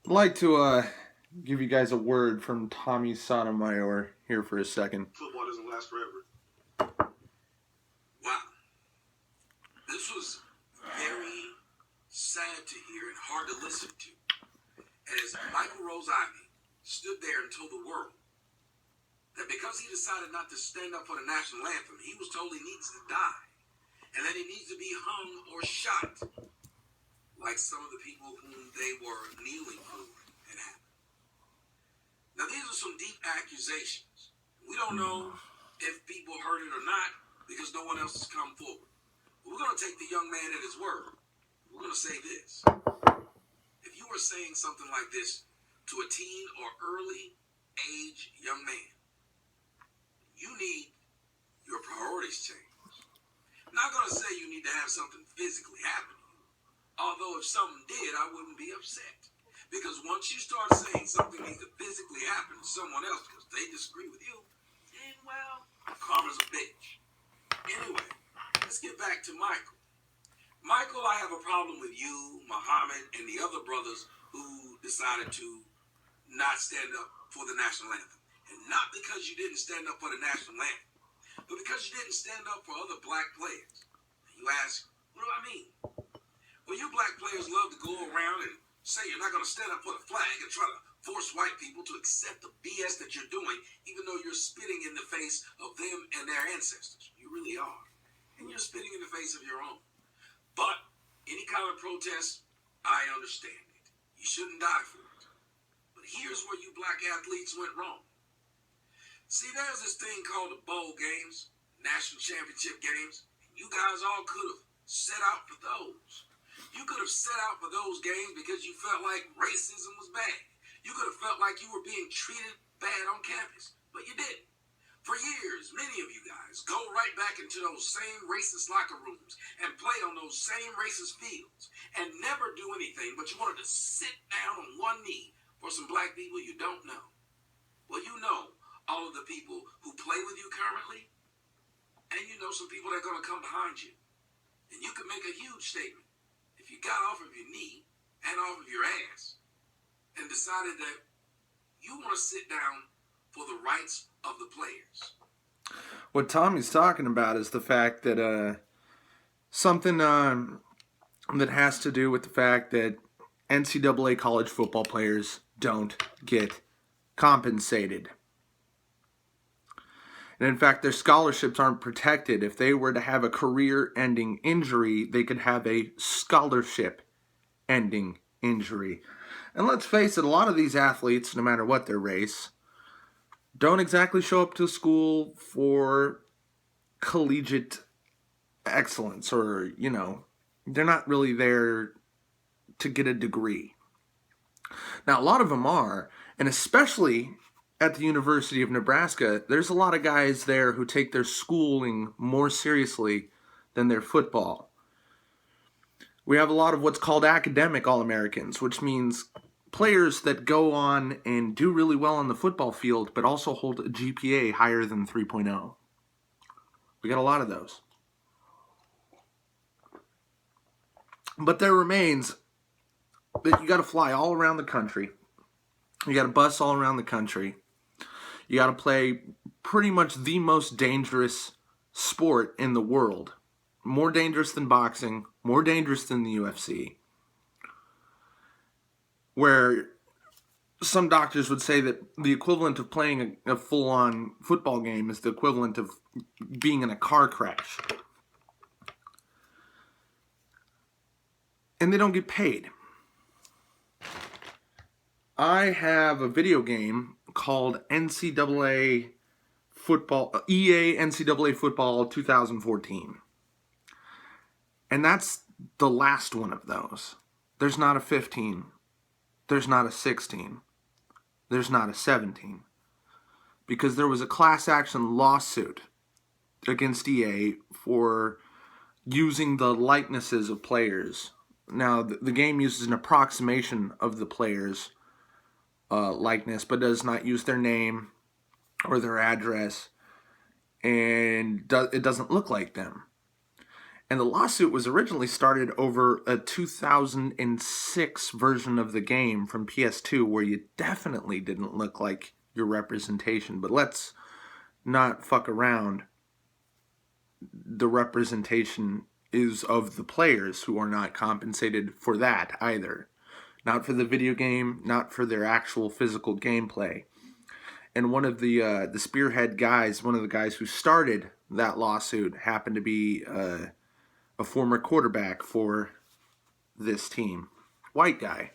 I'd like to give you guys a word from Tommy Sotomayor here for a second. Football doesn't last forever. Wow. This was very sad to hear and hard to listen to. As Michael Rose-Ivy stood there and told the world that because he decided not to stand up for the national anthem, he was told he needs to die. And that he needs to be hung or shot. Like some of the people whom they were kneeling for had happened. Now these are some deep accusations. We don't know if people heard it or not because no one else has come forward. But we're going to take the young man at his word. We're going to say this. If you were saying something like this to a teen or early age young man, you need your priorities changed. I'm not going to say you need to have something physically happen to you. Although if something did, I wouldn't be upset. Because once you start saying something needs to physically happen to someone else because they disagree with you, then, well, karma's a bitch. Anyway, let's get back to Michael. Michael, I have a problem with you, Muhammad, and the other brothers who decided to not stand up for the national anthem. And not because you didn't stand up for the national anthem, but because you didn't stand up for other black players. You ask, what do I mean? Well, you black players love to go around and say you're not going to stand up for the flag and try to force white people to accept the BS that you're doing, even though you're spitting in the face of them and their ancestors. You really are. And you're spitting in the face of your own. But any kind of protest, I understand it. You shouldn't die for it. But here's where you black athletes went wrong. See, there's this thing called the bowl games, national championship games. You guys all could have set out for those. You could have set out for those games because you felt like racism was bad. You could have felt like you were being treated bad on campus, but you didn't. For years, many of you guys go right back into those same racist locker rooms and play on those same racist fields and never do anything, but you wanted to sit down on one knee for some black people you don't know. Well, you know all of the people who play with you currently, and you know some people that are going to come behind you. And you can make a huge statement if you got off of your knee and off of your ass and decided that you want to sit down for the rights of the players. What Tommy's talking about is the fact that something that has to do with the fact that NCAA college football players don't get compensated. And in fact, their scholarships aren't protected. If they were to have a career-ending injury, they could have a scholarship-ending injury. And let's face it, a lot of these athletes, no matter what their race, don't exactly show up to school for collegiate excellence or, they're not really there to get a degree. Now, a lot of them are, and especially at the University of Nebraska, there's a lot of guys there who take their schooling more seriously than their football. We have a lot of what's called academic All-Americans, which means players that go on and do really well on the football field, but also hold a GPA higher than 3.0. We got a lot of those. But there remains that you got to fly all around the country. You got to bus all around the country. You got to play pretty much the most dangerous sport in the world. More dangerous than boxing, more dangerous than the UFC. Where some doctors would say that the equivalent of playing a full-on football game is the equivalent of being in a car crash. And they don't get paid. I have a video game called NCAA Football, EA NCAA Football 2014. And that's the last one of those. There's not a 15. There's not a 16. There's not a 17. Because there was a class action lawsuit against EA for using the likenesses of players. Now, the game uses an approximation of the players' likeness, but does not use their name or their address, and it doesn't look like them. And the lawsuit was originally started over a 2006 version of the game from PS2 where you definitely didn't look like your representation. But let's not fuck around. The representation is of the players who are not compensated for that either. Not for the video game, not for their actual physical gameplay. And one of the spearhead guys, one of the guys who started that lawsuit, happened to be a former quarterback for this team, white guy.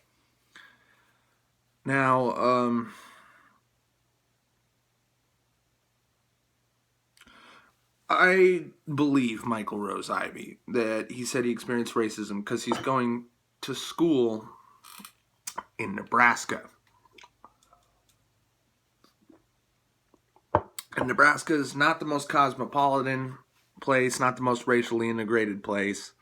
Now, I believe Michael Rose-Ivy that he said he experienced racism because he's going to school in Nebraska. And Nebraska is not the most cosmopolitan place, not the most racially integrated place.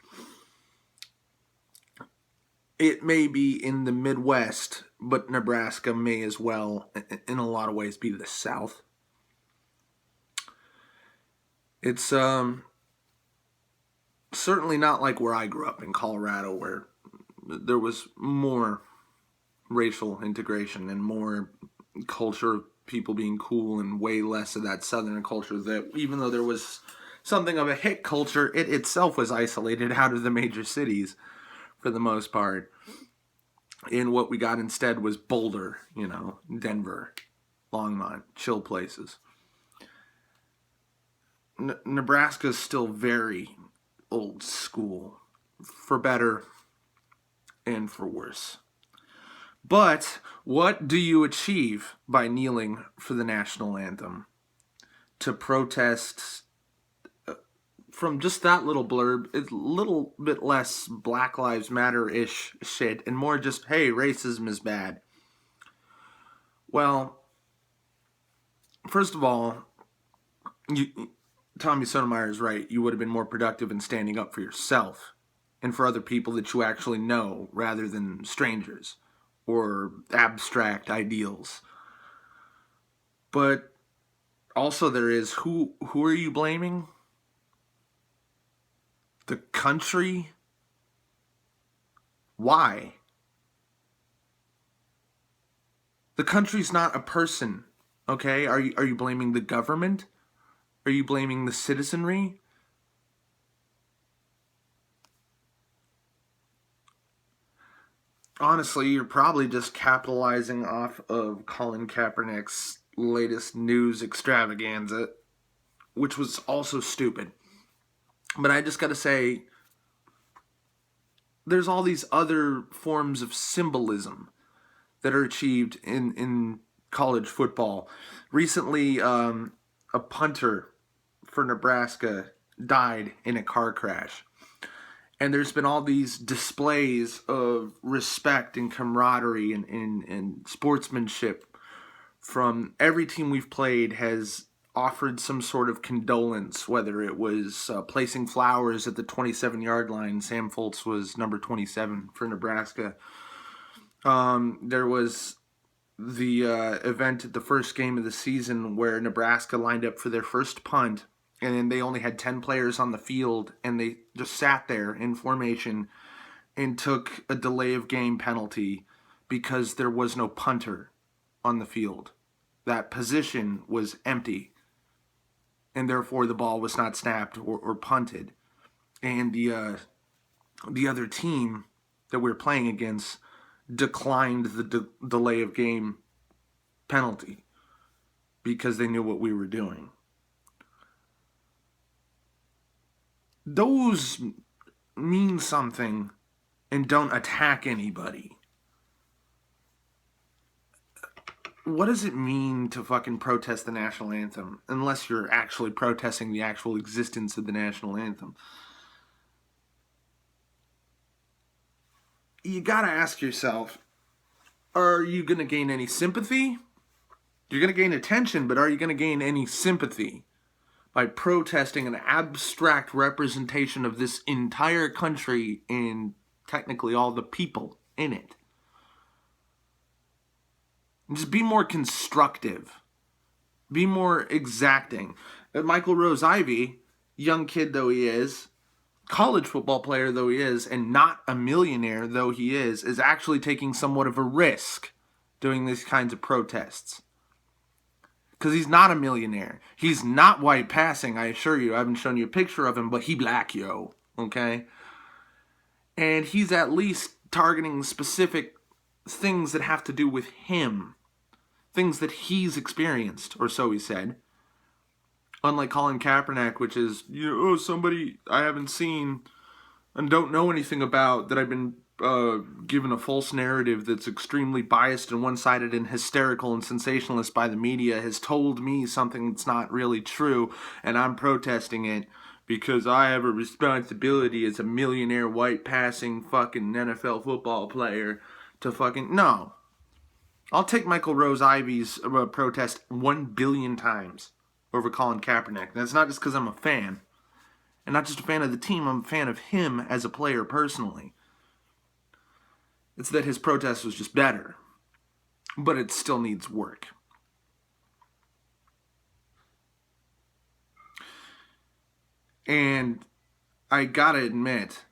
It may be in the Midwest, but Nebraska may as well, in a lot of ways, be the South. It's certainly not like where I grew up in Colorado, where there was more racial integration and more culture of people being cool and way less of that Southern culture that, even though there was something of a hick culture, it itself was isolated out of the major cities for the most part. And what we got instead was Boulder, Denver, Longmont, chill places. Nebraska is still very old school, for better and for worse. But what do you achieve by kneeling for the national anthem? To protest from just that little blurb, it's a little bit less Black Lives Matter-ish shit and more just, hey, racism is bad. Well, first of all, Tommy Sotomayor is right. You would have been more productive in standing up for yourself and for other people that you actually know rather than strangers or abstract ideals. But also there is, who are you blaming? The country? Why? The country's not a person, okay? Are you blaming the government? Are you blaming the citizenry? Honestly, you're probably just capitalizing off of Colin Kaepernick's latest news extravaganza, which was also stupid. But I just gotta say, there's all these other forms of symbolism that are achieved in college football. Recently, a punter for Nebraska died in a car crash. And there's been all these displays of respect and camaraderie and sportsmanship from every team we've played has offered some sort of condolence, whether it was placing flowers at the 27-yard line. Sam Foltz was number 27 for Nebraska. There was the event at the first game of the season where Nebraska lined up for their first punt, and they only had 10 players on the field, and they just sat there in formation and took a delay of game penalty because there was no punter on the field. That position was empty, and therefore the ball was not snapped or punted. And the other team that we were playing against declined the delay of game penalty because they knew what we were doing. Those mean something and don't attack anybody. What does it mean to fucking protest the national anthem unless you're actually protesting the actual existence of the national anthem? You gotta ask yourself, are you gonna gain any sympathy? You're gonna gain attention, but are you gonna gain any sympathy by protesting an abstract representation of this entire country and technically all the people in it? Just be more constructive. Be more exacting. Michael Rose-Ivy, young kid though he is, college football player though he is, and not a millionaire though he is actually taking somewhat of a risk doing these kinds of protests. Because he's not a millionaire. He's not white passing, I assure you. I haven't shown you a picture of him, but he black, yo. Okay? And he's at least targeting specific things that have to do with him. Things that he's experienced, or so he said. Unlike Colin Kaepernick, which is, somebody I haven't seen and don't know anything about, that I've been given a false narrative that's extremely biased and one-sided and hysterical and sensationalist by the media, has told me something that's not really true, and I'm protesting it because I have a responsibility as a millionaire white passing fucking NFL football player to fucking... No. I'll take Michael Rose-Ivy's protest 1 billion times over Colin Kaepernick. That's not just because I'm a fan. And not just a fan of the team, I'm a fan of him as a player personally. It's that his protest was just better. But it still needs work. And I gotta admit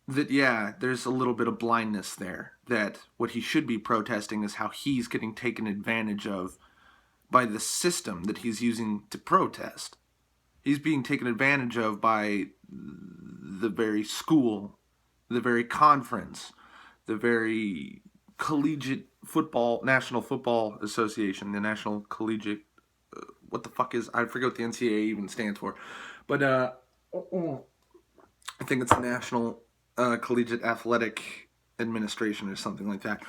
that, yeah, there's a little bit of blindness there. That what he should be protesting is how he's getting taken advantage of by the system that he's using to protest. He's being taken advantage of by the very school, the very conference, the very collegiate football, National Football Association, the National Collegiate, what the fuck is, I forget what the NCAA even stands for, but I think it's the National Collegiate Athletic Administration or something like that.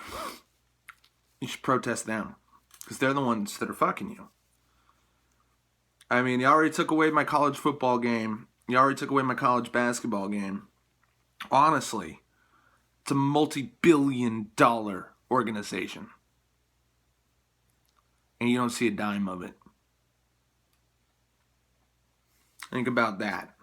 You should protest them, because they're the ones that are fucking you. I mean, you already took away my college football game. You already took away my college basketball game. Honestly, it's a multi-billion-dollar organization. And you don't see a dime of it. Think about that.